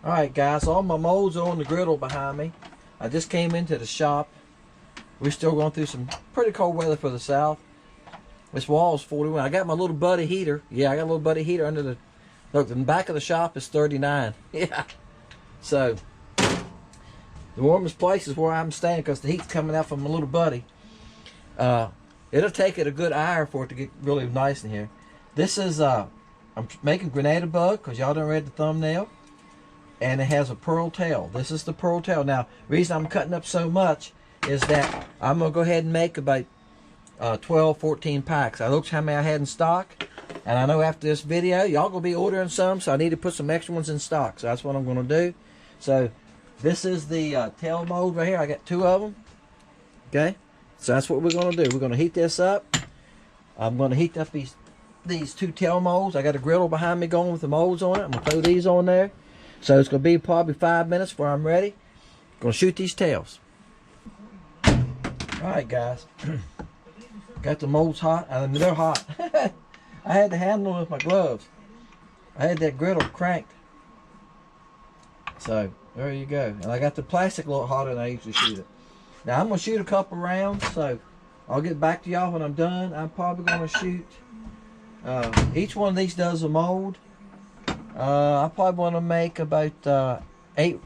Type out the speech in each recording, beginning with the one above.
Alright guys, all my molds are on the griddle behind me. I just came into the shop. We're still going through some pretty cold weather for the south. This wall is 41. I got my little buddy heater. Yeah, I got a little buddy heater under the... Look, the back of the shop is 39. Yeah. So, the warmest place is where I'm standing because the heat's coming out from my little buddy. It'll take it a good hour for it to get really nice in here. This is, I'm making Grenada bug because y'all done read the thumbnail. And it has a pearl tail. This is the pearl tail. Now, the reason I'm cutting up so much is that I'm going to go ahead and make about 12, 14 packs. I looked how many I had in stock. And I know after this video, y'all going to be ordering some. So I need to put some extra ones in stock. So that's what I'm going to do. So this is the tail mold right here. I got 2 of them. Okay. So that's what we're going to do. We're going to heat this up. I'm going to heat up these 2 tail molds. I got a griddle behind me going with the molds on it. I'm going to throw these on there. So it's going to be probably 5 minutes before I'm ready. Going to shoot these tails. Alright guys. Got the molds hot. I mean, they're hot. I had to handle them with my gloves. I had that griddle cranked. So there you go. And I got the plastic a little hotter than I usually shoot it. Now I'm going to shoot a couple rounds. So I'll get back to y'all when I'm done. I'm probably going to shoot. Each one of these does a mold. I probably want to make about 8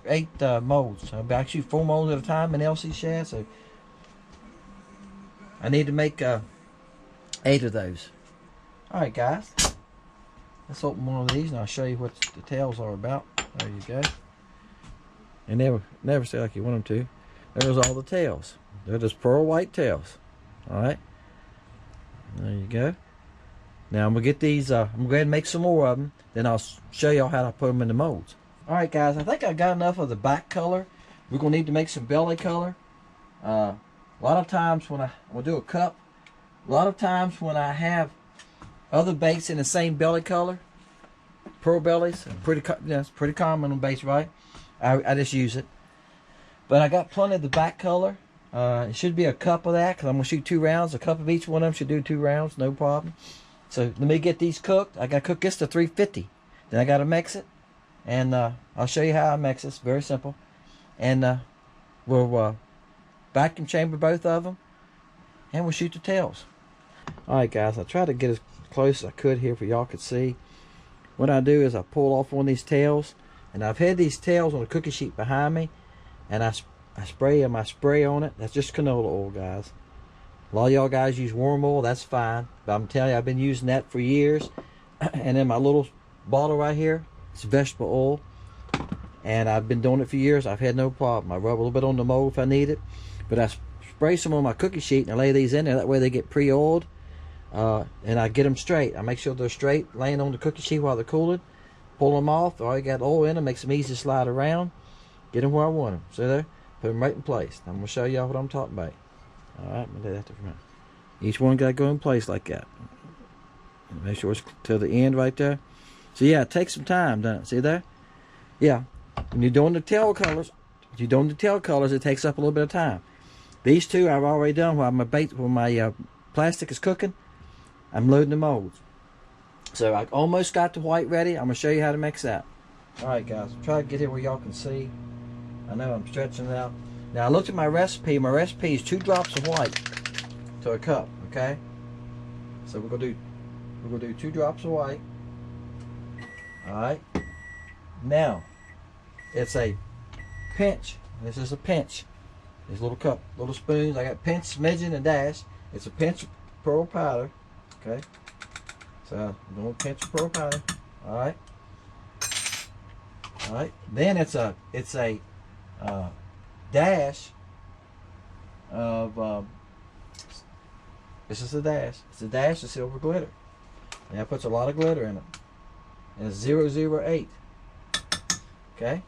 molds. I shoot 4 molds at a time in LC shad, so I need to make 8 of those. Alright guys, let's open one of these and I'll show you what the tails are about. There you go. And never say like you want them to. There's all the tails. They're just pearl white tails. Alright. There you go. Now I'm going to get these, I'm going to go ahead and make some more of them. Then I'll show y'all how to put them in the molds. Alright guys, I think I got enough of the back color. We're going to need to make some belly color. A lot of times when we'll do a cup, a lot of times when I have other baits in the same belly color, pearl bellies, it's pretty common on baits, right? I just use it. But I got plenty of the back color. It should be a cup of that because I'm going to shoot 2 rounds. A cup of each one of them should do 2 rounds, no problem. So let me get these cooked. I got to cook this to 350. Then I got to mix it. And I'll show you how I mix this. Very simple. And we'll vacuum chamber both of them. And we'll shoot the tails. Alright guys, I tried to get as close as I could here for y'all could see. What I do is I pull off one of these tails. And I've had these tails on a cookie sheet behind me. And I spray my spray on it. That's just canola oil, guys. A lot of y'all guys use worm oil, that's fine. But I'm telling you, I've been using that for years. And then my little bottle right here, it's vegetable oil. And I've been doing it for years. I've had no problem. I rub a little bit on the mold if I need it. But I spray some on my cookie sheet and I lay these in there. That way they get pre-oiled. And I get them straight. I make sure they're straight, laying on the cookie sheet while they're cooling. Pull them off. Already got oil in them. Makes them easy to slide around. Get them where I want them. See there? Put them right in place. I'm going to show y'all what I'm talking about. Alright, I'm going to do that to the front. Each one got to go in place like that. Make sure it's to the end right there. So yeah, it takes some time, doesn't it? See there? Yeah. When you're doing the tail colors, it takes up a little bit of time. These 2 I've already done while my plastic is cooking. I'm loading the molds. So I almost got the white ready. I'm going to show you how to mix that. Alright guys, try to get it where y'all can see. I know I'm stretching it out. Now I looked at my recipe. My recipe is 2 drops of white to a cup. Okay. So we're gonna do 2 drops of white. All right. Now it's a pinch. This is a pinch. These little little spoons. I got pinch, smidgen, and dash. It's a pinch of pearl powder. Okay. So I'm gonna pinch of pearl powder. All right. All right. Then it's a dash of this is a dash. It's a dash of silver glitter. And that puts a lot of glitter in it. And it's 008. Okay.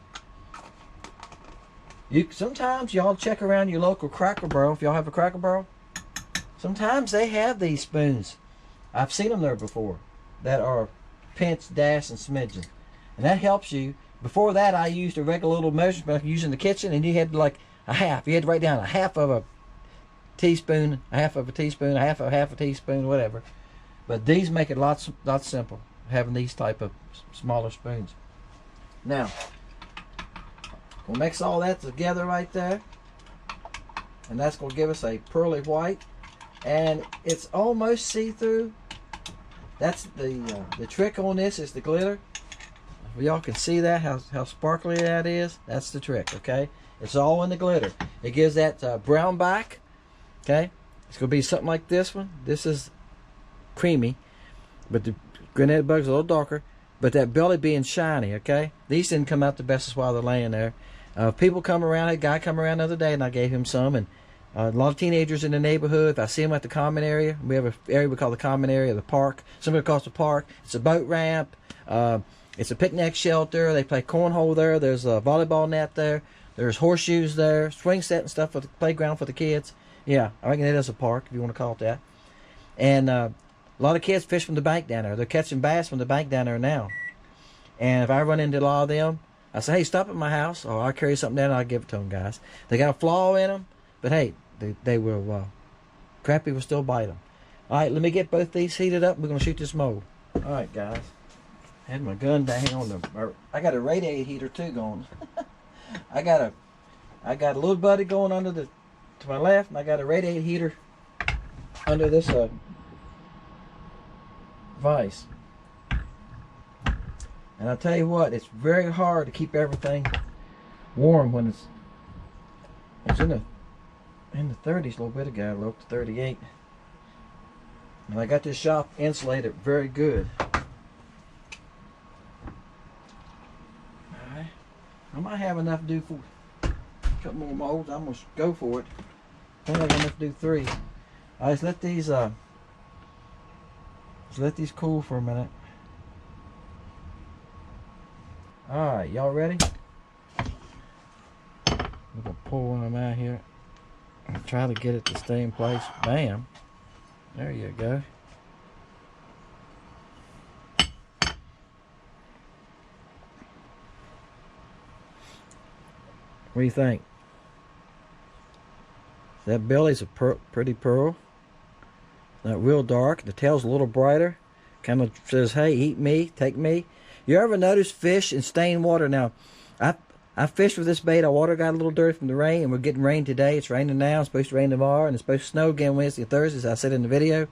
Sometimes y'all check around your local Cracker Barrel. If y'all have a Cracker Barrel, sometimes they have these spoons. I've seen them there before that are pinch, dash, and smidgen, and that helps you. Before that, I used a regular little measurement I could use in the kitchen, and you had like a half. You had to write down a half of a teaspoon, a half of a teaspoon, half a teaspoon, whatever. But these make it lots simple, having these type of smaller spoons. Now, we'll mix all that together right there, and that's going to give us a pearly white, and it's almost see-through. That's the trick on this, is the glitter. Y'all can see that, how sparkly that is. That's the trick, okay? It's all in the glitter. It gives that brown back, okay? It's going to be something like this one. This is creamy, but the Grenada bug's a little darker, but that belly being shiny, okay? These didn't come out the bestest while they're laying there. People come around, a guy come around the other day, and I gave him some, and a lot of teenagers in the neighborhood, if I see them at the common area, we have an area we call the common area, the park. Somebody calls the park. It's a boat ramp. It's a picnic shelter. They play cornhole there. There's a volleyball net there. There's horseshoes there, swing set and stuff for the playground for the kids. Yeah, I reckon it is a park, if you want to call it that. And a lot of kids fish from the bank down there. They're catching bass from the bank down there now. And if I run into a lot of them, I say, hey, stop at my house, or I'll carry something down and I'll give it to them, guys. They got a flaw in them, but hey, they will, Crappie will still bite them. All right, let me get both these heated up. We're going to shoot this mold. All right, guys. I had my gun down on the, I got a radiator heater too going. I got a little buddy going under to my left, and I got a radiator heater under this vise. And I'll tell you what, it's very hard to keep everything warm when it's in the 30s a little bit ago, a little up to 38. And I got this shop insulated very good. Alright. I might have enough to do for a couple more molds. I'm gonna go for it. I think I got enough to do 3. Alright, let's let these cool for a minute. Alright, y'all ready? I'm gonna pull one of them out here and try to get it to stay in place. Bam. There you go. What do you think? That belly's a pretty pearl. Not real dark. The tail's a little brighter. Kind of says, hey, eat me, take me. You ever notice fish in stained water? Now, I fished with this bait. Our water got a little dirty from the rain, and we're getting rain today. It's raining now. It's supposed to rain tomorrow, and it's supposed to snow again Wednesday and Thursday, as I said in the video.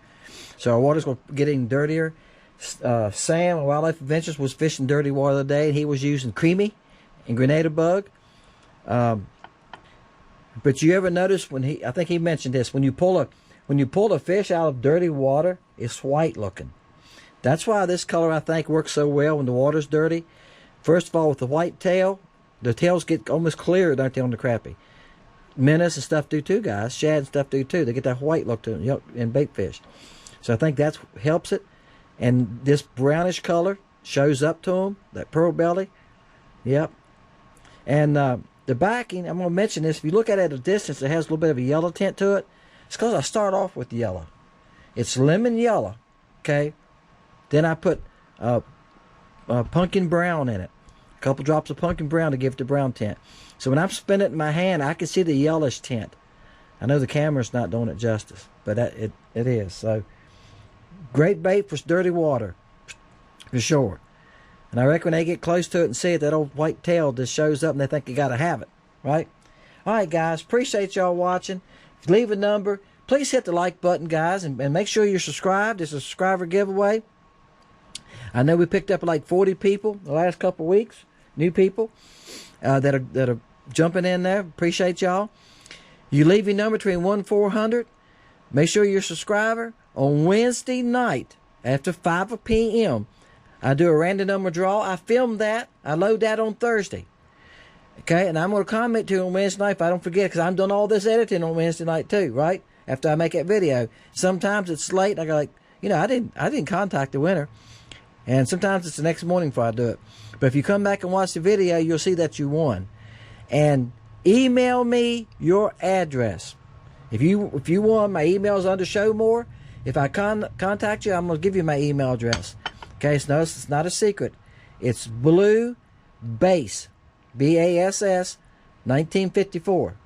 So our water's getting dirtier. Sam, Wildlife Adventures, was fishing dirty water the other day, and he was using creamy and Grenada bug. But you ever notice when I think he mentioned this, when you pull a fish out of dirty water, it's white looking. That's why this color, I think, works so well when the water's dirty. First of all, with the white tail, the tails get almost clear, don't they, on the crappie? Minnows and stuff do too, guys. Shad and stuff do too. They get that white look to them, and bait fish. So I think that helps it. And this brownish color shows up to them, that pearl belly. Yep. And the backing, I'm going to mention this. If you look at it at a distance, it has a little bit of a yellow tint to it. It's because I start off with yellow. It's lemon yellow, okay? Then I put pumpkin brown in it. A couple drops of pumpkin brown to give it the brown tint. So when I'm spinning it in my hand, I can see the yellowish tint. I know the camera's not doing it justice, but it is. So great bait for dirty water, for sure. And I reckon when they get close to it and see it, that old white tail just shows up and they think you got to have it, right? All right, guys, appreciate y'all watching. If you leave a number, please hit the like button, guys, and make sure you're subscribed. It's a subscriber giveaway. I know we picked up like 40 people the last couple of weeks, new people that are jumping in there. Appreciate y'all. You leave your number between 1 and 400. Make sure you're a subscriber. On Wednesday night after 5 p.m., I do a random number draw. I film that. I load that on Thursday. Okay, and I'm going to comment to you on Wednesday night if I don't forget, because I'm doing all this editing on Wednesday night too, right? After I make that video. Sometimes it's late. I go like, I didn't contact the winner. And sometimes it's the next morning before I do it. But if you come back and watch the video, you'll see that you won. And email me your address. If you won, my email is under Show More. If I contact you, I'm going to give you my email address. Okay, so no, it's not a secret. It's Blue Bass, BASS, 1954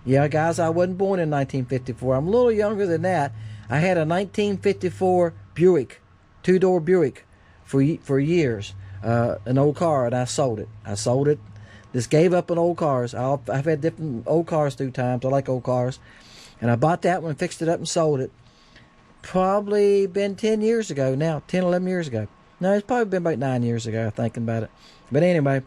Yeah, guys, I wasn't born in 1954. I'm a little younger than that. I had a 1954 Buick, two-door Buick, for years, an old car, and I sold it. Just gave up on old cars. I've had different old cars through times. I like old cars. And I bought that one, fixed it up, and sold it. Probably been 10 years ago now. 10, 11 years ago. No, it's probably been about 9 years ago, thinking about it. But anyway,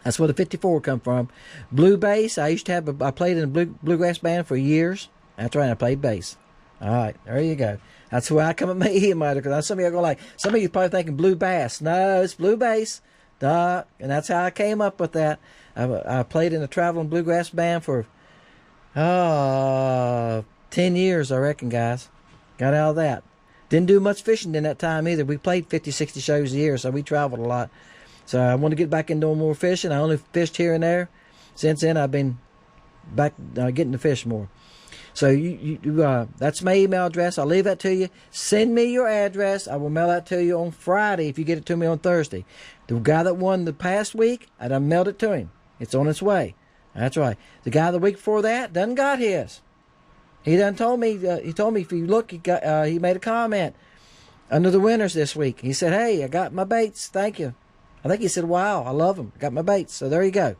that's where the 54 come from. Blue bass. I used to have. I played in a bluegrass band for years. That's right. I played bass. All right, there you go. That's where I come at my EMI, because some of you are going like. Some of you are probably thinking blue bass. No, it's blue bass. Duh. And that's how I came up with that. I played in a traveling bluegrass band for 10 years, I reckon, guys. Got out of that. Didn't do much fishing in that time either. We played 50, 60 shows a year, so we traveled a lot. So I want to get back into doing more fishing. I only fished here and there. Since then, I've been back getting to fish more. So that's my email address. I'll leave that to you. Send me your address. I will mail that to you on Friday if you get it to me on Thursday. The guy that won the past week, I done mailed it to him. It's on its way. That's right. The guy the week before that done got his. He done told me. He told me if you look, he made a comment under the winners this week. He said, "Hey, I got my baits. Thank you." I think he said, "Wow, I love them. I got my baits." So there you go.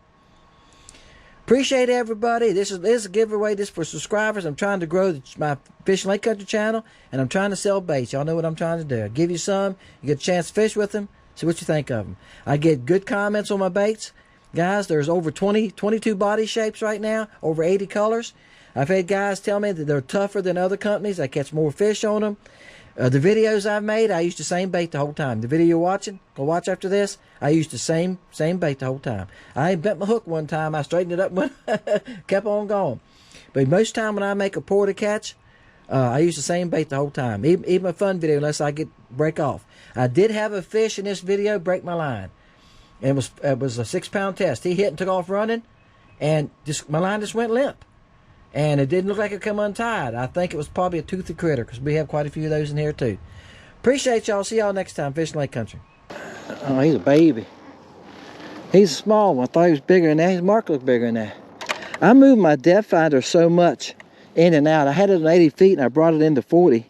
Appreciate everybody. This is a giveaway. This for subscribers. I'm trying to grow my Fishing Lake Country channel, and I'm trying to sell baits. Y'all know what I'm trying to do. I give you some. You get a chance to fish with them. See what you think of them. I get good comments on my baits. Guys, there's over 22 body shapes right now, over 80 colors. I've had guys tell me that they're tougher than other companies. I catch more fish on them. The videos I've made, I used the same bait the whole time. The video you're watching, go watch after this, I used the same bait the whole time. I bent my hook one time. I straightened it up and kept on going. But most time when I make a pour to catch, I use the same bait the whole time. Even a fun video, unless I break off. I did have a fish in this video break my line. And it was a 6-pound test. He hit and took off running, and my line just went limp. And it didn't look like it come untied. I think it was probably a toothy critter, because we have quite a few of those in here too. Appreciate y'all. See y'all next time, Fishing Lake Country. Oh, he's a baby. He's a small one. I thought he was bigger than that. His mark looked bigger than that. I moved my depth finder so much in and out. I had it on 80 feet, and I brought it into 40.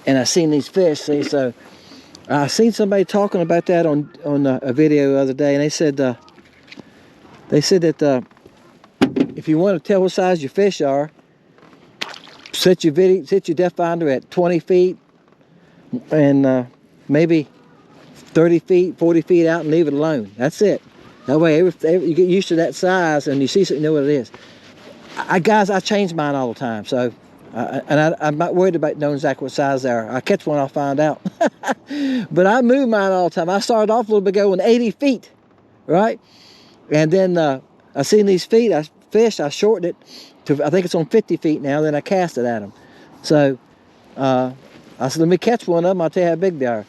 And I seen these fish. See, so I seen somebody talking about that on a video the other day, and they said that if you want to tell what size your fish are, set your depth finder at 20 feet and maybe 30 feet, 40 feet out, and leave it alone. That's it. That way you get used to that size, and you see something, you know what it is. Guys, I change mine all the time, so I'm not worried about knowing exactly what size they are. I catch one, I'll find out. But I move mine all the time. I started off a little bit ago with 80 feet, right? And then I seen these feet, I fished, I shortened it to, I think it's on 50 feet now, then I cast it at them. So I said, let me catch one of them, I'll tell you how big they are.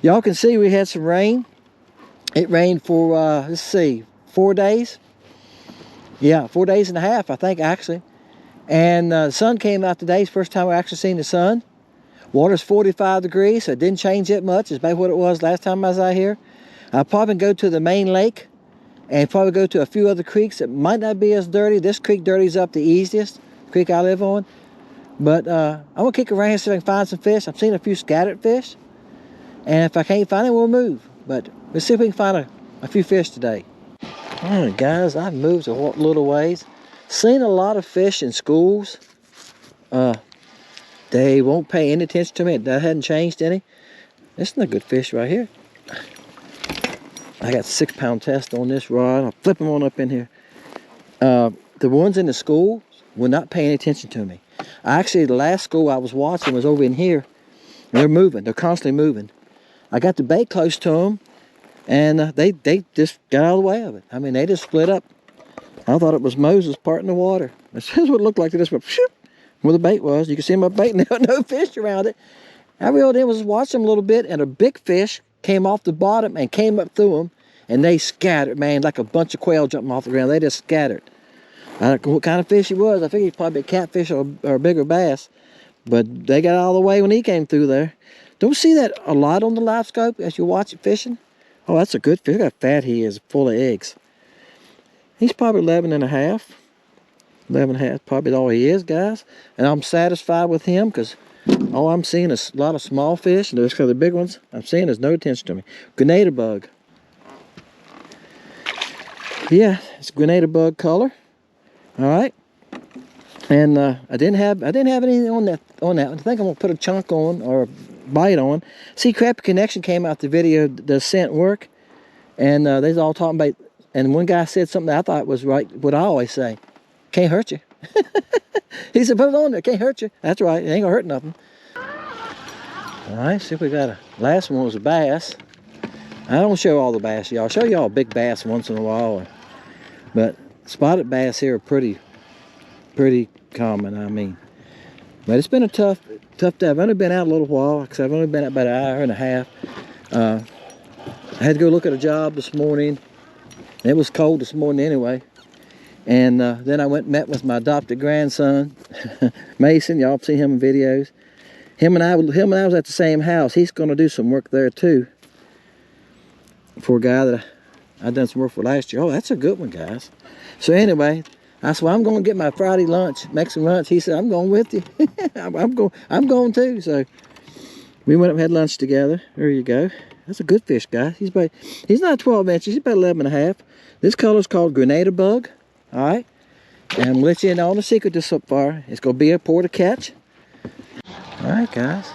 Y'all can see we had some rain. It rained for, let's see, 4 days. Yeah, 4 days and a half, I think, actually. And the sun came out today. It's the first time we've actually seen the sun. Water's 45 degrees, so it didn't change that much. It's about what it was last time I was out here. I'll probably go to the main lake and probably go to a few other creeks that might not be as dirty. This creek dirties up the easiest, the creek I live on. But I'm going to kick around and see if I can find some fish. I've seen a few scattered fish. And if I can't find it, we'll move. But let's see if we can find a few fish today. All right, guys, I've moved a little ways. Seen a lot of fish in schools. They won't pay any attention to me. That hadn't changed any. This is a good fish right here. I got 6-pound test on this rod. I'll flip them on up in here. The ones in the school will not pay any attention to me. Actually, the last school I was watching was over in here. And they're moving. They're constantly moving. I got the bait close to them, and they just got out of the way of it. I mean, they just split up. I thought it was Moses parting the water. That's what it looked like. They just went where the bait was. You can see my bait now, no fish around it. I really did was watch them a little bit, and a big fish came off the bottom and came up through them, and they scattered, man, like a bunch of quail jumping off the ground. They just scattered. I don't know what kind of fish he was. I think he's probably a catfish or a bigger bass, but they got out of the way when he came through there. Don't see that a lot on the live scope as you watch it fishing. Oh, that's a good fish. Look how fat he is, full of eggs. He's probably 11 and a half. 11 and a half, probably all he is, guys. And I'm satisfied with him because all I'm seeing is a lot of small fish. And those kind of the big ones I'm seeing is no attention to me. Grenada bug. Yeah, it's Grenada bug color. All right. And I didn't have anything on that. I think I'm gonna put a chunk on or a bite on. See, Crappie Connection came out the video. Does scent work? And they was all talking about. And one guy said something that I thought was right. What I always say, can't hurt you. He said, put it on there. Can't hurt you. That's right. It ain't gonna hurt nothing. All right. See if we got a. Last one was a bass. I don't show all the bass, y'all. I'll show y'all a big bass once in a while. But spotted bass here are pretty common, I mean. But it's been a tough day. I've only been out a little while because I've only been out about an hour and a half. I had to go look at a job this morning. It was cold this morning anyway. And then I went and met with my adopted grandson, Mason. Y'all have seen him in videos. Him and I was at the same house. He's going to do some work there too. For a guy that I done some work for last year. Oh, that's a good one, guys. So anyway, I said, well, I'm going to get my Friday lunch, Mexican lunch. He said, I'm going with you. I'm going too. So we went up and had lunch together. There you go. That's a good fish, guys. He's not 12 inches. He's about 11 and a half. This color's called Grenada bug. All right. And I'm going to let you in on the secret this so far. It's going to be a pour to catch. All right, guys.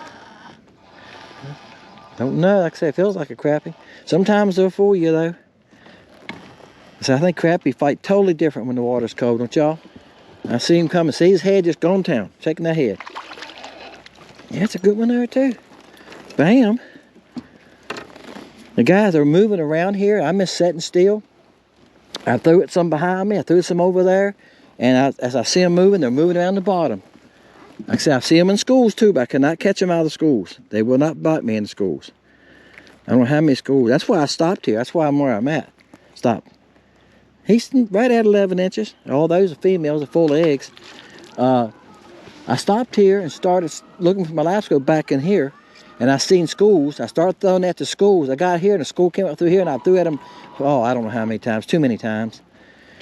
Don't know. Like I said, it feels like a crappie. Sometimes they'll fool you, though. So I think crappie fight totally different when the water's cold, don't y'all? I see him coming. See his head just going down, shaking that head. Yeah, it's a good one there, too. Bam. The guys are moving around here. I miss setting still. I threw it some behind me. I threw some over there. And as I see them moving, they're moving around the bottom. Like I said, I see them in schools, too, but I cannot catch them out of the schools. They will not bite me in the schools. I don't know how many schools. That's why I stopped here. That's why I'm where I'm at. Stop. He's right at 11 inches. All those are females, are full of eggs. I stopped here and started looking for my live scope back in here. And I seen schools. I started throwing at the schools. I got here and the school came up through here and I threw at them, oh, I don't know how many times. Too many times.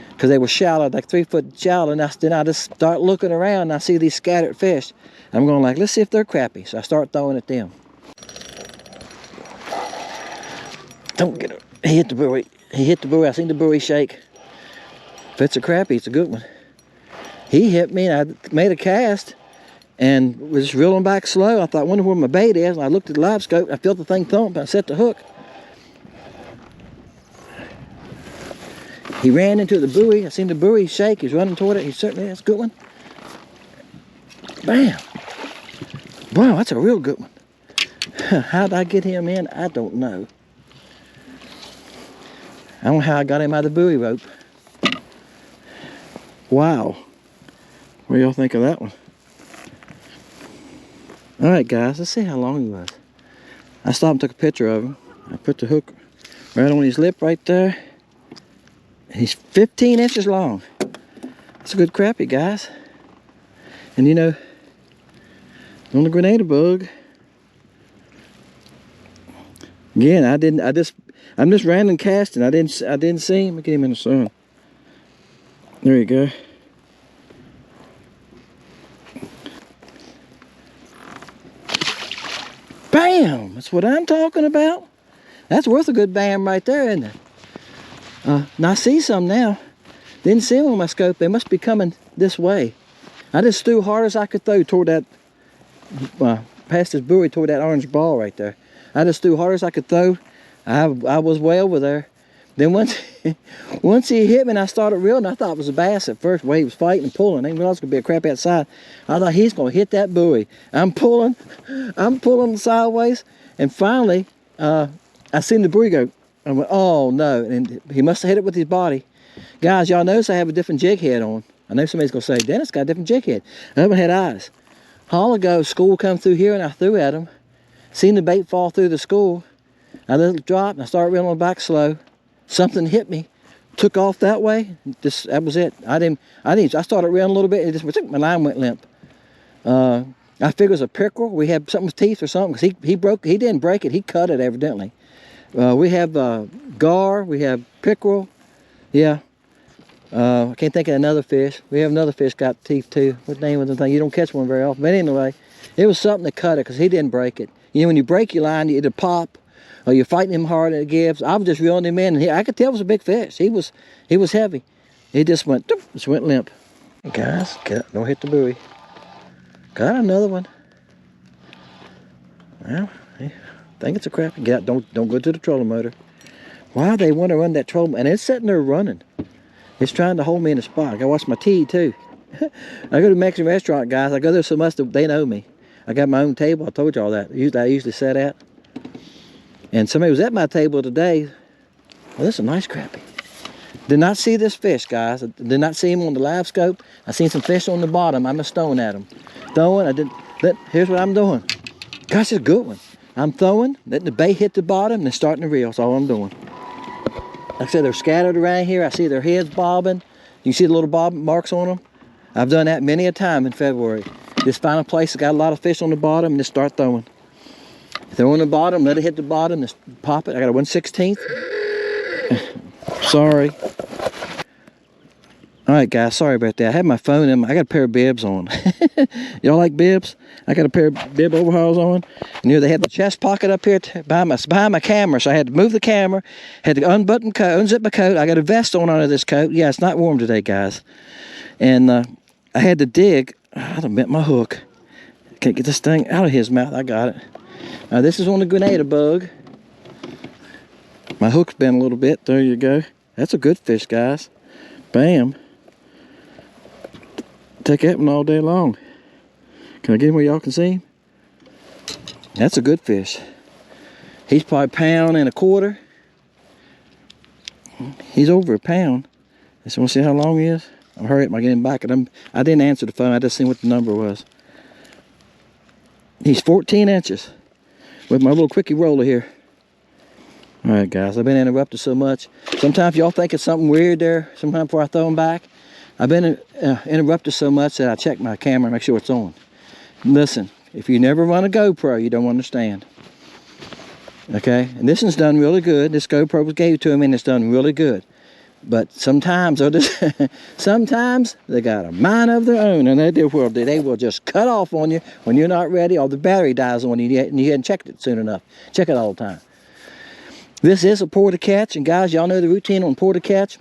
Because they were shallow, like 3 foot shallow. And then I just start looking around and I see these scattered fish. I'm going like, let's see if they're crappie. So I start throwing at them. Don't get it. He hit the buoy. He hit the buoy. I seen the buoy shake. If it's a crappie, it's a good one. He hit me and I made a cast and was just reeling back slow. I thought, I wonder where my bait is. And I looked at the live scope. I felt the thing thump and I set the hook. He ran into the buoy. I seen the buoy shake. He's running toward it. He certainly, that's a good one. Bam. Wow, that's a real good one. How'd I get him in? I don't know. I don't know how I got him out of the buoy rope. Wow. What do y'all think of that one? Alright guys, let's see how long he was. I stopped and took a picture of him. I put the hook right on his lip right there. He's 15 inches long. That's a good crappie, guys. And you know, on the Grenada bug, again, I'm just random casting. I didn't see him. Look at him in the sun. There you go. Bam! That's what I'm talking about. That's worth a good bam right there, isn't it? Now I see some now. Didn't see them on my scope. They must be coming this way. I just threw hard as I could throw toward that, past this buoy toward that orange ball right there. I just threw hard as I could throw. I was way over there. Then once he hit me and I started reeling, I thought it was a bass at first, the way he was fighting and pulling. I didn't realize it was going to be a crappie outside. I thought he's going to hit that buoy. I'm pulling sideways, and finally, I seen the buoy go. I went, oh no, and he must have hit it with his body. Guys, y'all notice I have a different jig head on. I know somebody's going to say, Dennis got a different jig head. I haven't had eyes. A while ago, school come through here and I threw at him. Seen the bait fall through the school. I let it drop and I started reeling back slow. Something hit me, took off that way. That was it. I started reeling a little bit and my line went limp. I figured it was a pickerel. We had something with teeth or something, because he didn't break it, he cut it evidently. We have gar, we have pickerel. Yeah. I can't think of another fish. We have another fish got teeth too. What's the name of the thing? You don't catch one very often. But anyway, it was something that cut it because he didn't break it. You know, when you break your line, it'll pop, or you're fighting him hard and it gives. I was just reeling him in, and I could tell it was a big fish. He was heavy. He just went limp. Guys, don't hit the buoy. Got another one. Well, I think it's a crappie. Don't go to the trolling motor. Why they want to run that trolling? And it's sitting there running. It's trying to hold me in a spot. I gotta watch my tea too. I go to a Mexican restaurant, guys. I go there so much that they know me. I got my own table. I told you all that. I usually sit at. And somebody was at my table today. Well, this is a nice crappie. Did not see this fish, guys. I did not see him on the live scope. I seen some fish on the bottom. I'm just throwing at him. Here's what I'm doing. Gosh, it's a good one. I'm throwing, letting the bait hit the bottom, and then starting to reel. That's all I'm doing. Like I said, they're scattered around here. I see their heads bobbing. You see the little bob marks on them? I've done that many a time in February. Just find a place that's got a lot of fish on the bottom and just start throwing. Throw on the bottom, let it hit the bottom, just pop it. I got a 1/16. Sorry. All right, guys, sorry about that. I had my phone in. I got a pair of bibs on. Y'all like bibs? I got a pair of bib overhauls on. And you know, they had the chest pocket up here behind my camera, so I had to move the camera, had to unzip my coat. I got a vest on under this coat. Yeah, it's not warm today, guys. And I had to dig. I done bent my hook. Can't get this thing out of his mouth. I got it. Now, this is on the Grenada bug. My hook's bent a little bit. There you go. That's a good fish, guys. Bam. Take that one all day long. Can I get him where y'all can see him? That's a good fish. He's probably £1.25. He's over a pound. I just want to see how long he is. I'm hurry up, I'm getting back at him. I didn't answer the phone. I just seen what the number was. He's 14 inches with my little quickie roller here. All right, guys, I've been interrupted so much. Sometimes y'all think it's something weird there. Sometimes before I throw them back, I've been interrupted so much that I check my camera and make sure it's on. Listen, if you never run a GoPro, you don't understand. Okay, and this one's done really good. This GoPro was gave to him, and it's done really good. But sometimes sometimes they got a mind of their own, and they will just cut off on you when you're not ready, or the battery dies on you, and you hadn't checked it soon enough. Check it all the time. This is a pour to catch, and guys, y'all know the routine on pour to catch.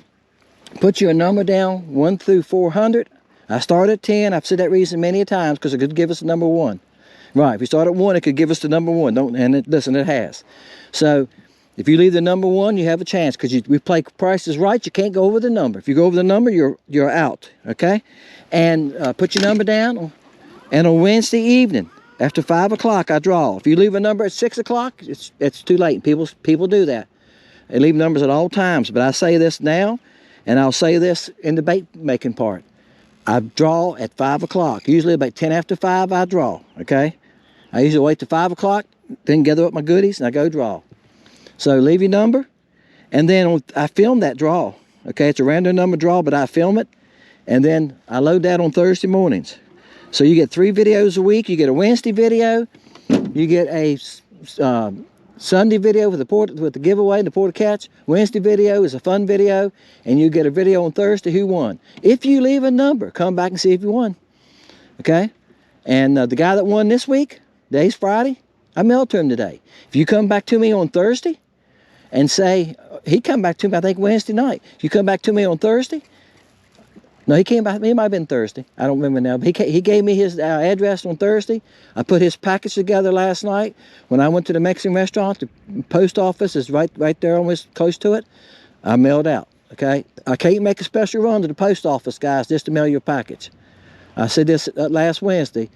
Put your number down 1 through 400. I start at 10. I've said that reason many a times because it could give us the number 1. Right, if you start at 1, it could give us the number 1. Listen, it has. So if you leave the number 1, you have a chance because we play prices right. You can't go over the number. If you go over the number, you're out. Okay, and put your number down. And on Wednesday evening, after 5 o'clock, I draw. If you leave a number at 6 o'clock, it's too late. People do that. They leave numbers at all times. But I say this now, and I'll say this in the bait making part. I draw at 5 o'clock. Usually about 10 after 5, I draw. Okay, I usually wait till 5 o'clock, then gather up my goodies, and I go draw. So leave your number, and then I film that draw. Okay, it's a random number draw, but I film it, and then I load that on Thursday mornings. So you get 3 videos a week. You get a Wednesday video, you get a Sunday video with the giveaway, the pour to catch. Wednesday video is a fun video, and you get a video on Thursday who won. If you leave a number, come back and see if you won. Okay, and the guy that won this week, today's Friday, I mailed to him today. If you come back to me on Thursday and say, he come back to me, I think Wednesday night. If you come back to me on Thursday, no, he came back, it might have been Thursday. I don't remember now, but he gave me his address on Thursday. I put his package together last night. When I went to the Mexican restaurant, the post office is right there, almost close to it. I mailed out, okay? I can't make a special run to the post office, guys, just to mail your package. I said this last Wednesday.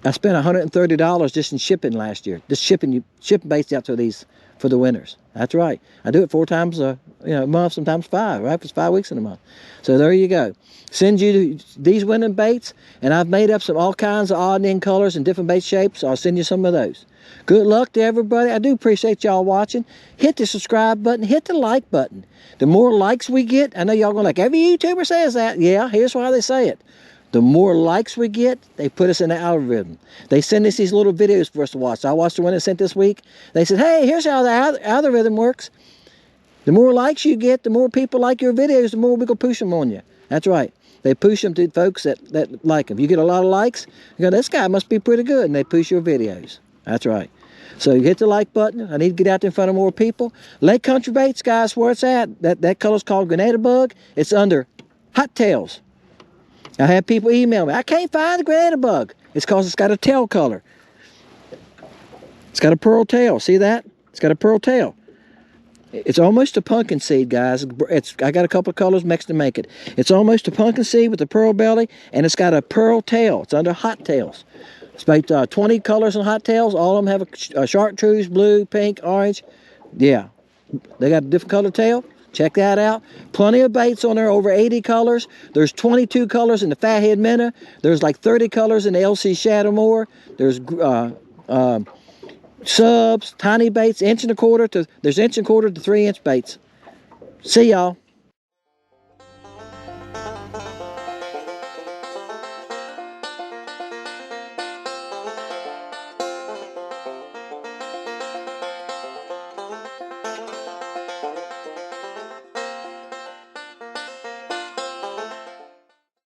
I spent $130 just in shipping last year. Just shipping baits out to these for the winters. That's right. I do it 4 times a month, sometimes 5, right? It's 5 weeks in a month. So there you go. Send you these winter baits, and I've made up all kinds of odd and end colors and different bait shapes. So I'll send you some of those. Good luck to everybody. I do appreciate y'all watching. Hit the subscribe button. Hit the like button. The more likes we get, I know y'all going like, every YouTuber says that. Yeah, here's why they say it. The more likes we get, they put us in the algorithm. They send us these little videos for us to watch. So I watched the one they sent this week. They said, hey, here's how the algorithm works. The more likes you get, the more people like your videos, the more we can push them on you. That's right. They push them to folks that like them. You get a lot of likes, you go, this guy must be pretty good, and they push your videos. That's right. So you hit the like button. I need to get out there in front of more people. Lake Country Baits, guys, where it's at. That color's called Grenada Bug. It's under Hot Tails. I have people email me, I can't find the Grenada Bug. It's because it's got a tail color. It's got a pearl tail. See that? It's got a pearl tail. It's almost a pumpkin seed, guys. I got a couple of colors mixed to make it. It's almost a pumpkin seed with a pearl belly, and it's got a pearl tail. It's under Hot Tails. It's about 20 colors in Hot Tails. All of them have a chartreuse, blue, pink, orange. Yeah, they got a different color tail. Check that out. Plenty of baits on there, over 80 colors. There's 22 colors in the Fathead Minnow. There's like 30 colors in the LC Shadowmore. There's subs, tiny baits, 1.25 inch to, there's 1.25 inch to 3 inch baits. See y'all.